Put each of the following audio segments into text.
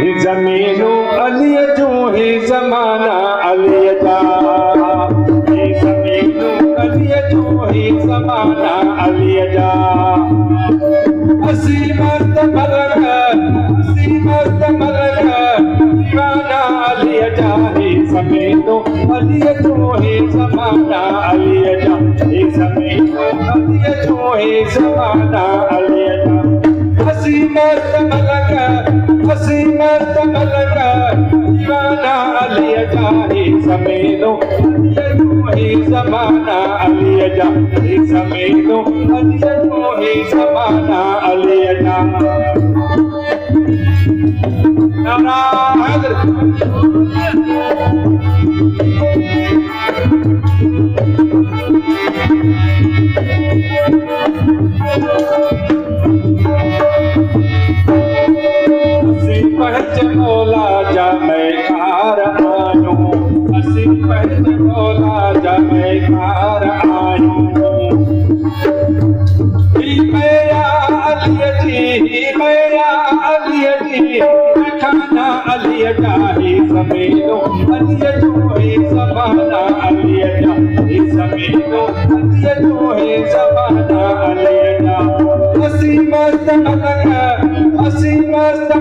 ज़मीनूं अलीअ जूं ही ज़माना अलीअ जा ज़मीनूं अलीअ जूं ही ज़माना अलीअ जा असी मर्द मलक दीवाना अलीअ जा ज़मीनूं अलीअ जूं ही ज़माना अलीअ जा ज़मीनूं अलीअ जूं ही ज़माना अलीअ जा असी मर्द मलक दीवाना अलीअ जा ज़मीनूं अलीअ जूं ही ज़माना अलीअ जा ज़मीनूं अलीअ जूं ही ज़माना अलीअ जा मौला जा मैकार आयूं असी पंहिंज मौला जा मैकार आयूं मैया अलीअ जी खाना अलीअ जा ज़मीनूं अलीअ जूं ही ज़माना अलीअ जा ज़मीनूं अलीअ जूं ही ज़माना अलीअ जा असी मर्द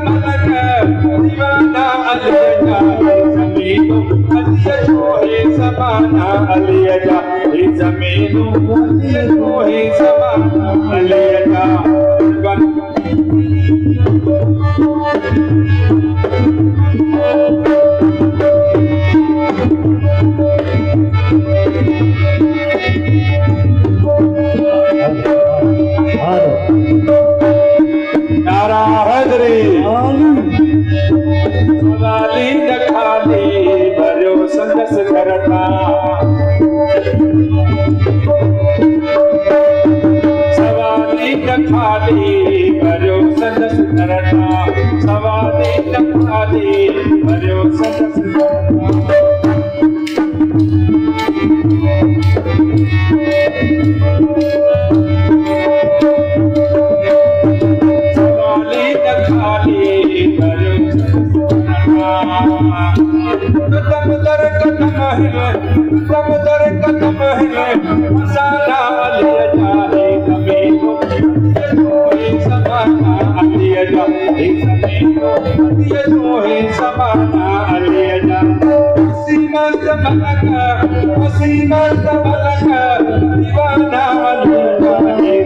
मलक दीवाना अलीअ जा ज़मीनूं अलीअ जूं ही ज़माना अलीअ जा ज़मीनूं अलीअ जूं ही ज़माना अलीअ जा नारा हैदरी सवाली न खाली भरियो संदस करता सवाली न खाली भरियो संदस करता सवाली न खाली भरियो संदस करता कदम दर कदम है मसाला अलीअ जा ज़मीनूं ज़माना अलीअ जा ज़मीनूं अलीअ जूं ही ज़माना अलीअ जा असी मर्द मलक दीवाना अलीअ जा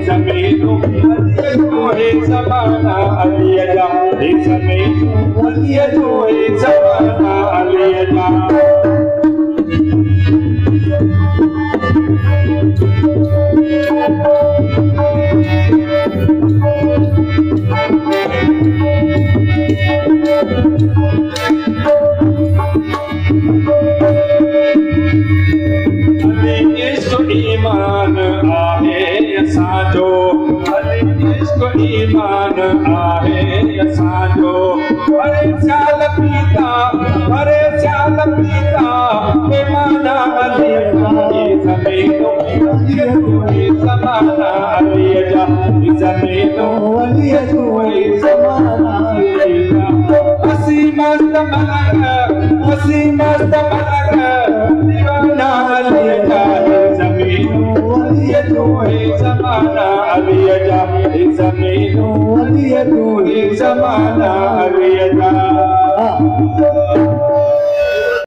ज़मीनूं अलीअ जूं ही ज़माना अलीअ जा ज़मीनूं अलीअ जूं ही ज़माना अलीअ जा ईमान आहे असांजो इश्क ईमान आहे असांजो अरे चाल पीता बेमाना अलीअ जा ज़मीनूं अलीअ जूं ही ज़माना अलीअ जा ज़मीनूं अलीअ जूं ही ज़माना अलीअ जा असी मर्द मलक दीवाना अलीअ जा ज़मीनूं अलीअ जूं ही ज़माना अलीअ जा ज़मीनूं अलीअ जूं ही ज़माना अलीअ जा